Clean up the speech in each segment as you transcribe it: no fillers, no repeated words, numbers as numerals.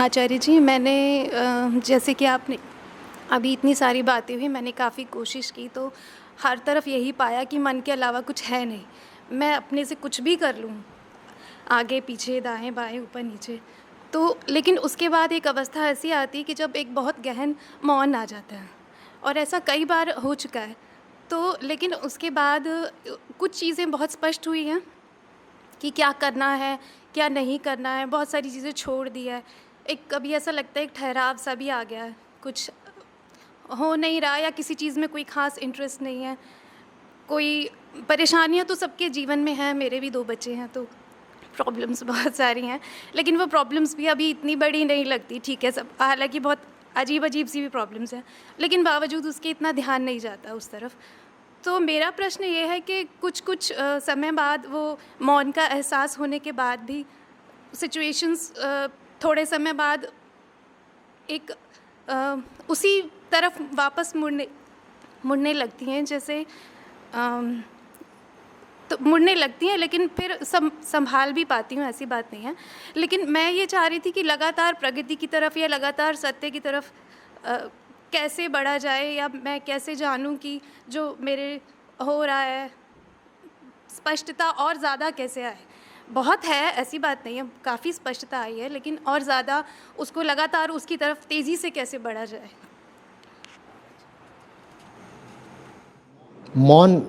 आचार्य जी, मैंने जैसे कि आपने अभी इतनी सारी बातें हुई, मैंने काफ़ी कोशिश की, तो हर तरफ यही पाया कि मन के अलावा कुछ है नहीं। मैं अपने से कुछ भी कर लूँ, आगे पीछे दाएँ बाएँ ऊपर नीचे, तो लेकिन उसके बाद एक अवस्था ऐसी आती है कि जब एक बहुत गहन मौन आ जाता है, और ऐसा कई बार हो चुका है। तो लेकिन उसके बाद कुछ चीज़ें बहुत स्पष्ट हुई हैं कि क्या करना है, क्या नहीं करना है, बहुत सारी चीज़ें छोड़ दी है। एक कभी ऐसा लगता है एक ठहराव सा भी आ गया है, कुछ हो नहीं रहा या किसी चीज़ में कोई ख़ास इंटरेस्ट नहीं है। कोई परेशानियाँ तो सबके जीवन में हैं, मेरे भी 2 बच्चे हैं, तो प्रॉब्लम्स बहुत सारी हैं। लेकिन वो प्रॉब्लम्स भी अभी इतनी बड़ी नहीं लगती, ठीक है सब, हालाँकि बहुत अजीब-अजीब सी भी प्रॉब्लम्स हैं, लेकिन बावजूद उसके इतना ध्यान नहीं जाता उस तरफ। तो मेरा प्रश्न ये है कि कुछ-कुछ समय बाद वो मौन का एहसास होने के बाद भी सिचुएशंस थोड़े समय बाद एक उसी तरफ वापस मुड़ने लगती हैं, जैसे अम, तो मुड़ने लगती हैं, लेकिन फिर संभाल भी पाती हूँ, ऐसी बात नहीं है। लेकिन मैं ये चाह रही थी कि लगातार प्रगति की तरफ या लगातार सत्य की तरफ कैसे बढ़ा जाए, या मैं कैसे जानूँ कि जो मेरे हो रहा है स्पष्टता और ज़्यादा कैसे आए। बहुत है, ऐसी बात नहीं है, काफ़ी स्पष्टता आई है, लेकिन और ज़्यादा उसको लगातार उसकी तरफ तेज़ी से कैसे बढ़ा जाए। मौन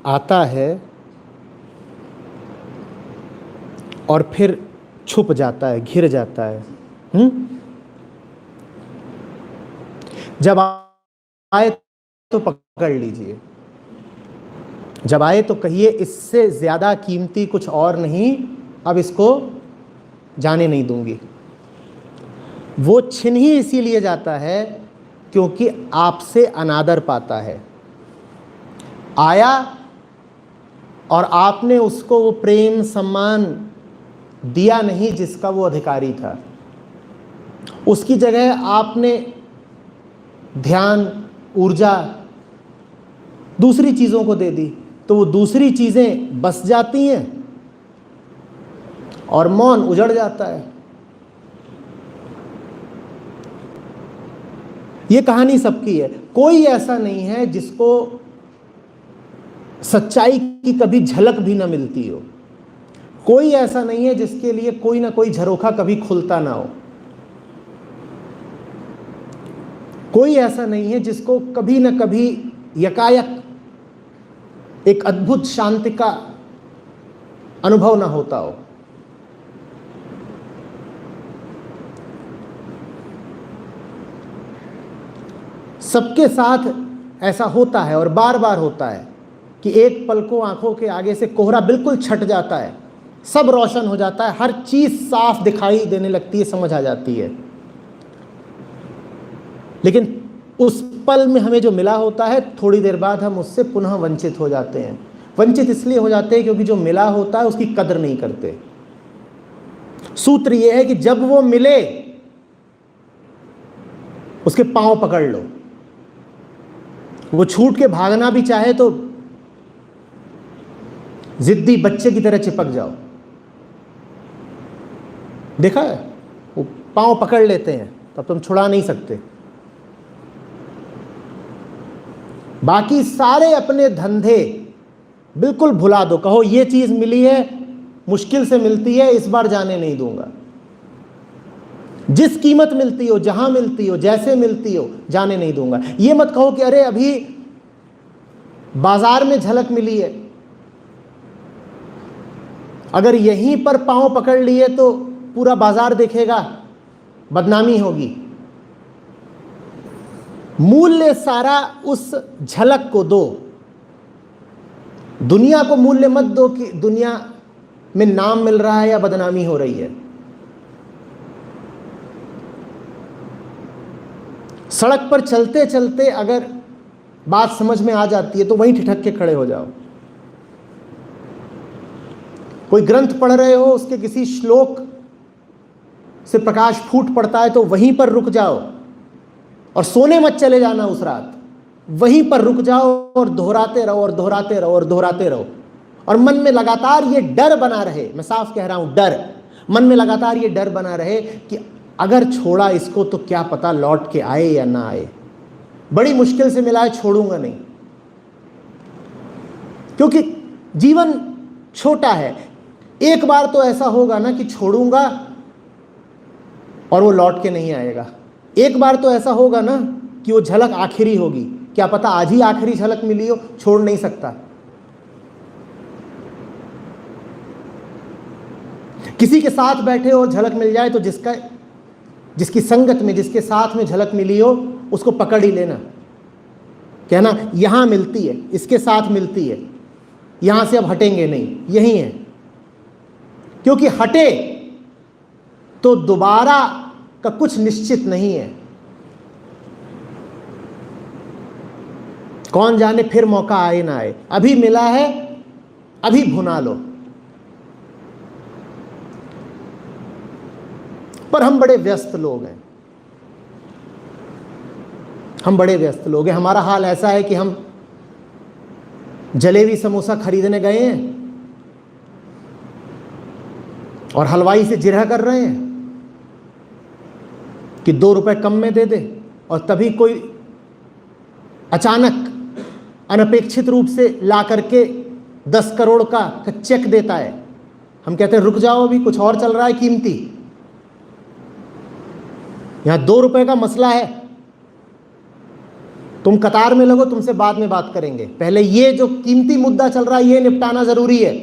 आता है और फिर छुप जाता है, घिर जाता है। जब आए तो पकड़ लीजिए, जब आए तो कहिए इससे ज्यादा कीमती कुछ और नहीं, अब इसको जाने नहीं दूंगी। वो छिन ही इसीलिए जाता है क्योंकि आपसे अनादर पाता है। आया और आपने उसको वो प्रेम सम्मान दिया नहीं जिसका वो अधिकारी था। उसकी जगह आपने ध्यान, ऊर्जा दूसरी चीजों को दे दी, तो वो दूसरी चीजें बस जाती हैं और मौन उजड़ जाता है। ये कहानी सबकी है, कोई ऐसा नहीं है जिसको सच्चाई की कभी झलक भी ना मिलती हो। कोई ऐसा नहीं है जिसके लिए कोई ना कोई झरोखा कभी खुलता ना हो। कोई ऐसा नहीं है जिसको कभी ना कभी यकायक एक अद्भुत शांति का अनुभव ना होता हो। सबके साथ ऐसा होता है और बार बार होता है कि एक पल को आंखों के आगे से कोहरा बिल्कुल छट जाता है, सब रोशन हो जाता है, हर चीज साफ दिखाई देने लगती है, समझ आ जाती है। लेकिन उस पल में हमें जो मिला होता है, थोड़ी देर बाद हम उससे पुनः वंचित हो जाते हैं। वंचित इसलिए हो जाते हैं क्योंकि जो मिला होता है उसकी कदर नहीं करते। सूत्र यह है कि जब वो मिले उसके पांव पकड़ लो। वो छूट के भागना भी चाहे तो जिद्दी बच्चे की तरह चिपक जाओ। देखा है, वो पांव पकड़ लेते हैं, तब तुम छुड़ा नहीं सकते। बाकी सारे अपने धंधे बिल्कुल भुला दो, कहो ये चीज मिली है, मुश्किल से मिलती है, इस बार जाने नहीं दूंगा। जिस कीमत मिलती हो, जहां मिलती हो, जैसे मिलती हो, जाने नहीं दूंगा। ये मत कहो कि अरे अभी बाजार में झलक मिली है, अगर यहीं पर पांव पकड़ लिए तो पूरा बाजार देखेगा, बदनामी होगी। मूल्य सारा उस झलक को दो। दुनिया को मूल्य मत दो कि दुनिया में नाम मिल रहा है या बदनामी हो रही है। सड़क पर चलते चलते अगर बात समझ में आ जाती है तो वहीं ठिठक के खड़े हो जाओ। कोई ग्रंथ पढ़ रहे हो, उसके किसी श्लोक से प्रकाश फूट पड़ता है तो वहीं पर रुक जाओ और सोने मत चले जाना उस रात। वहीं पर रुक जाओ और दोहराते रहो और दोहराते रहो और दोहराते रहो। और मन में लगातार ये डर बना रहे, मैं साफ कह रहा हूं, डर मन में लगातार ये डर बना रहे कि अगर छोड़ा इसको तो क्या पता लौट के आए या ना आए। बड़ी मुश्किल से मिला है, छोड़ूंगा नहीं, क्योंकि जीवन छोटा है। एक बार तो ऐसा होगा ना कि छोड़ूंगा और वो लौट के नहीं आएगा। एक बार तो ऐसा होगा ना कि वो झलक आखिरी होगी, क्या पता आज ही आखिरी झलक मिली हो, छोड़ नहीं सकता। किसी के साथ बैठे हो, झलक मिल जाए तो जिसकी संगत में, जिसके साथ में झलक मिली हो उसको पकड़ ही लेना, कहना यहां मिलती है, इसके साथ मिलती है, यहां से अब हटेंगे नहीं, यही है। क्योंकि हटे तो दोबारा का कुछ निश्चित नहीं है, कौन जाने फिर मौका आए ना आए। अभी मिला है, अभी भुना लो। पर हम बड़े व्यस्त लोग हैं, हम बड़े व्यस्त लोग हैं। हमारा हाल ऐसा है कि हम जलेबी समोसा खरीदने गए हैं और हलवाई से जिरह कर रहे हैं कि 2 रुपए कम में दे दे, और तभी कोई अचानक अनपेक्षित रूप से ला करके 10 करोड़ का चेक देता है। हम कहते हैं रुक जाओ, अभी कुछ और चल रहा है कीमती, यहां 2 रुपए का मसला है, तुम कतार में लगो, तुमसे बाद में बात करेंगे, पहले ये जो कीमती मुद्दा चल रहा है ये निपटाना जरूरी है।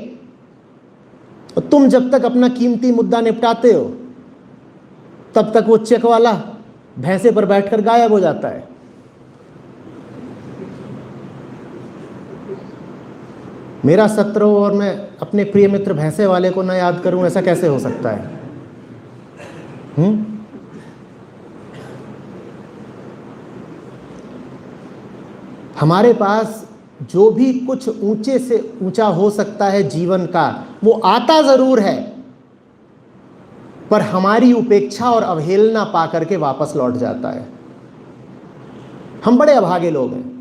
और तुम जब तक अपना कीमती मुद्दा निपटाते हो तब तक वो चेक वाला भैंसे पर बैठकर गायब हो जाता है। मेरा सत्र हो और मैं अपने प्रिय मित्र भैंसे वाले को ना याद करूं, ऐसा कैसे हो सकता है? हमारे पास जो भी कुछ ऊंचे से ऊंचा हो सकता है जीवन का, वो आता जरूर है, पर हमारी उपेक्षा और अवहेलना पा करके वापस लौट जाता है। हम बड़े अभागे लोग हैं।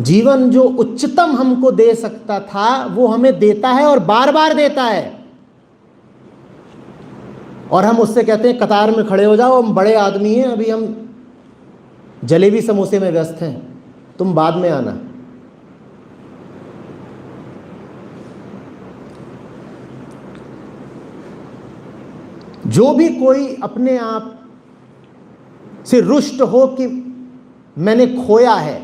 जीवन जो उच्चतम हमको दे सकता था वो हमें देता है और बार बार देता है, और हम उससे कहते हैं कतार में खड़े हो जाओ, हम बड़े आदमी हैं, अभी हम जलेबी समोसे में व्यस्त हैं, तुम बाद में आना। जो भी कोई अपने आप से रुष्ट हो कि मैंने खोया है,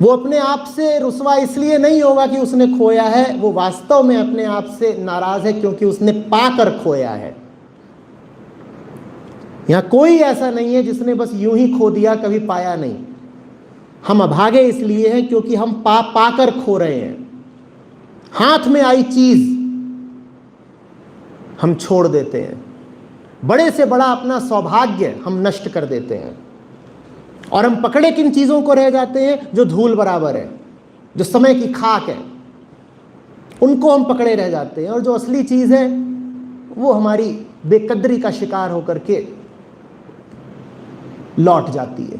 वो अपने आप से रुसवा इसलिए नहीं होगा कि उसने खोया है, वो वास्तव में अपने आप से नाराज है क्योंकि उसने पाकर खोया है। यहां कोई ऐसा नहीं है जिसने बस यूं ही खो दिया, कभी पाया नहीं। हम अभागे इसलिए हैं क्योंकि हम पाकर खो रहे हैं। हाथ में आई चीज हम छोड़ देते हैं, बड़े से बड़ा अपना सौभाग्य हम नष्ट कर देते हैं, और हम पकड़े किन चीजों को रह जाते हैं जो धूल बराबर है, जो समय की खाक है, उनको हम पकड़े रह जाते हैं, और जो असली चीज है वो हमारी बेकदरी का शिकार होकर के लौट जाती है।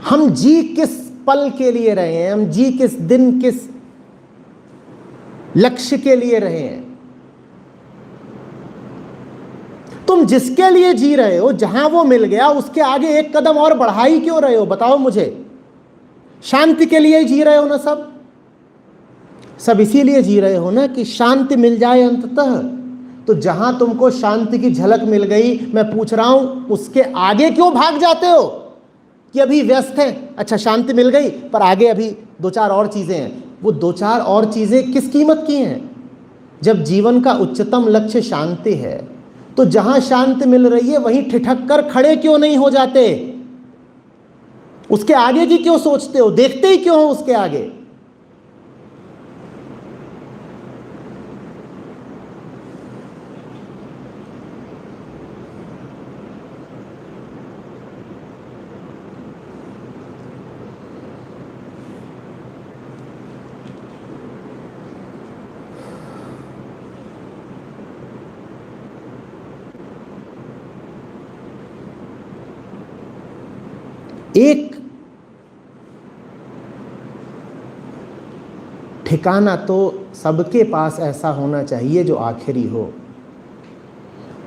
हम जी किस पल के लिए रहे हैं, हम जी किस दिन, किस लक्ष्य के लिए रहे हैं? तुम जिसके लिए जी रहे हो, जहां वो मिल गया उसके आगे एक कदम और बढ़ा ही क्यों रहे हो? बताओ मुझे। शांति के लिए जी रहे हो ना सब इसीलिए जी रहे हो ना कि शांति मिल जाए अंततः। तो जहां तुमको शांति की झलक मिल गई, मैं पूछ रहा हूं उसके आगे क्यों भाग जाते हो कि अभी व्यस्त हैं? अच्छा शांति मिल गई, पर आगे अभी 2-4 और चीजें हैं। वो 2-4 और चीजें किस कीमत की हैं? जब जीवन का उच्चतम लक्ष्य शांति है, तो जहां शांति मिल रही है वहीं ठिठक कर खड़े क्यों नहीं हो जाते? उसके आगे की क्यों सोचते हो? देखते ही क्यों हो उसके आगे? ठिकाना तो सबके पास ऐसा होना चाहिए जो आखिरी हो,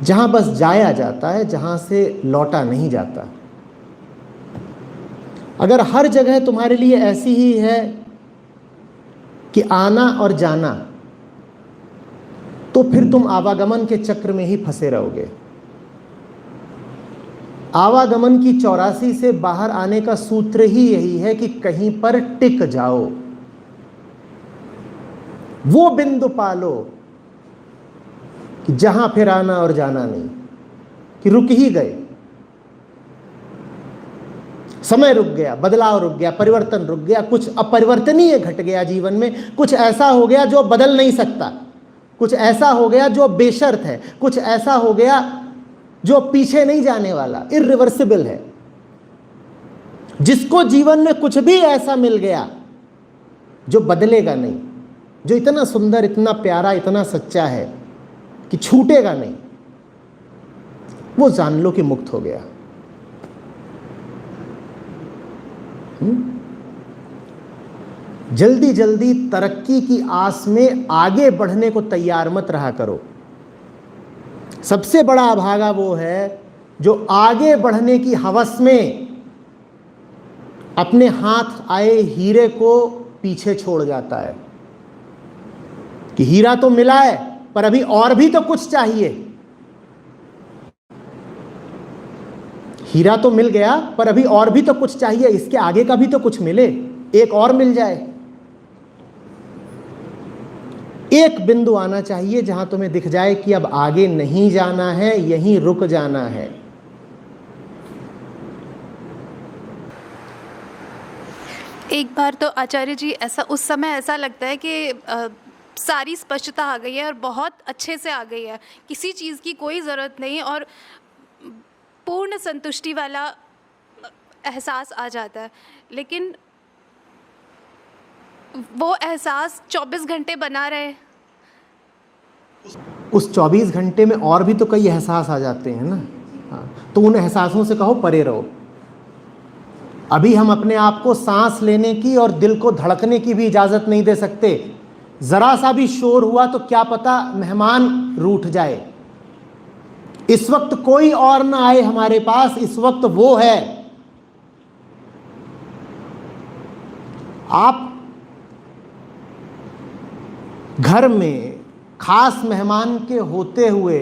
जहां बस जाया जाता है, जहां से लौटा नहीं जाता। अगर हर जगह तुम्हारे लिए ऐसी ही है कि आना और जाना, तो फिर तुम आवागमन के चक्र में ही फंसे रहोगे। आवागमन की 84 से बाहर आने का सूत्र ही यही है कि कहीं पर टिक जाओ, वो बिंदु पालो कि जहां फिर आना और जाना नहीं, कि रुक ही गए, समय रुक गया, बदलाव रुक गया, परिवर्तन रुक गया, कुछ अपरिवर्तनीय घट गया जीवन में, कुछ ऐसा हो गया जो बदल नहीं सकता, कुछ ऐसा हो गया जो बेशर्त है, कुछ ऐसा हो गया जो पीछे नहीं जाने वाला, इर्रिवर्सिबल है। जिसको जीवन में कुछ भी ऐसा मिल गया जो बदलेगा नहीं, जो इतना सुंदर, इतना प्यारा, इतना सच्चा है कि छूटेगा नहीं, वो जान लो कि मुक्त हो गया। जल्दी जल्दी तरक्की की आस में आगे बढ़ने को तैयार मत रहा करो। सबसे बड़ा अभागा वो है जो आगे बढ़ने की हवस में अपने हाथ आए हीरे को पीछे छोड़ जाता है कि हीरा तो मिला है पर अभी और भी तो कुछ चाहिए। हीरा तो मिल गया पर अभी और भी तो कुछ चाहिए, इसके आगे का भी तो कुछ मिले, एक और मिल जाए। एक बिंदु आना चाहिए जहां तुम्हें दिख जाए कि अब आगे नहीं जाना है, यहीं रुक जाना है। एक बार तो आचार्य जी ऐसा, उस समय ऐसा लगता है कि सारी स्पष्टता आ गई है और बहुत अच्छे से आ गई है, किसी चीज़ की कोई ज़रूरत नहीं और पूर्ण संतुष्टि वाला एहसास आ जाता है। लेकिन वो एहसास 24 घंटे बना रहे। उस 24 घंटे में और भी तो कई एहसास आ जाते हैं ना। हाँ, तो उन एहसासों से कहो परे रहो। अभी हम अपने आप को सांस लेने की और दिल को धड़कने की भी इजाज़त नहीं दे सकते। ज़रा सा भी शोर हुआ तो क्या पता मेहमान रूठ जाए। इस वक्त कोई और ना आए हमारे पास, इस वक्त वो है। आप घर में खास मेहमान के होते हुए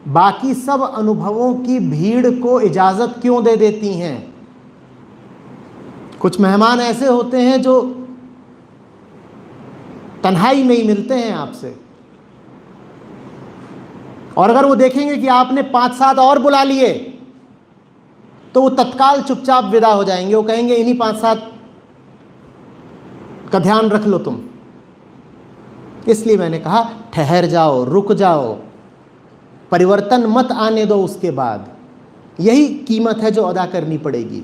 बाकी सब अनुभवों की भीड़ को इजाज़त क्यों दे देती हैं? कुछ मेहमान ऐसे होते हैं जो तन्हाई में ही मिलते हैं आपसे, और अगर वो देखेंगे कि आपने 5-7 और बुला लिए तो वो तत्काल चुपचाप विदा हो जाएंगे। वो कहेंगे इन्हीं 5-7 का ध्यान रख लो तुम। इसलिए मैंने कहा ठहर जाओ, रुक जाओ, परिवर्तन मत आने दो उसके बाद। यही कीमत है जो अदा करनी पड़ेगी।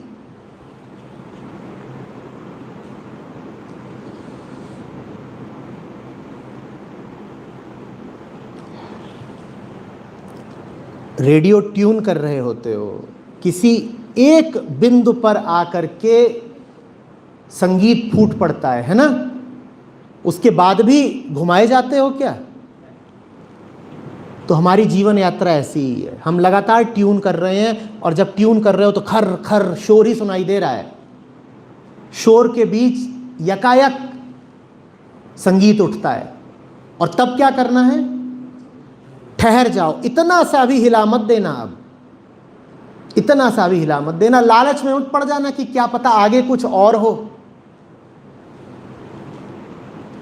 रेडियो ट्यून कर रहे होते हो, किसी एक बिंदु पर आकर के संगीत फूट पड़ता है ना? उसके बाद भी घुमाए जाते हो क्या? तो हमारी जीवन यात्रा ऐसी ही है। हम लगातार ट्यून कर रहे हैं, और जब ट्यून कर रहे हो तो खर खर शोर ही सुनाई दे रहा है। शोर के बीच यकायक संगीत उठता है, और तब क्या करना है? ठहर जाओ, इतना सा भी हिला मत देना। अब इतना सा भी हिला मत देना। लालच में मत पड़ जाना कि क्या पता आगे कुछ और हो।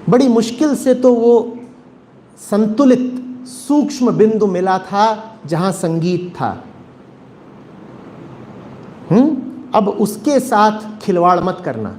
बड़ी मुश्किल से तो वो संतुलित सूक्ष्म बिंदु मिला था जहां संगीत था। अब उसके साथ खिलवाड़ मत करना।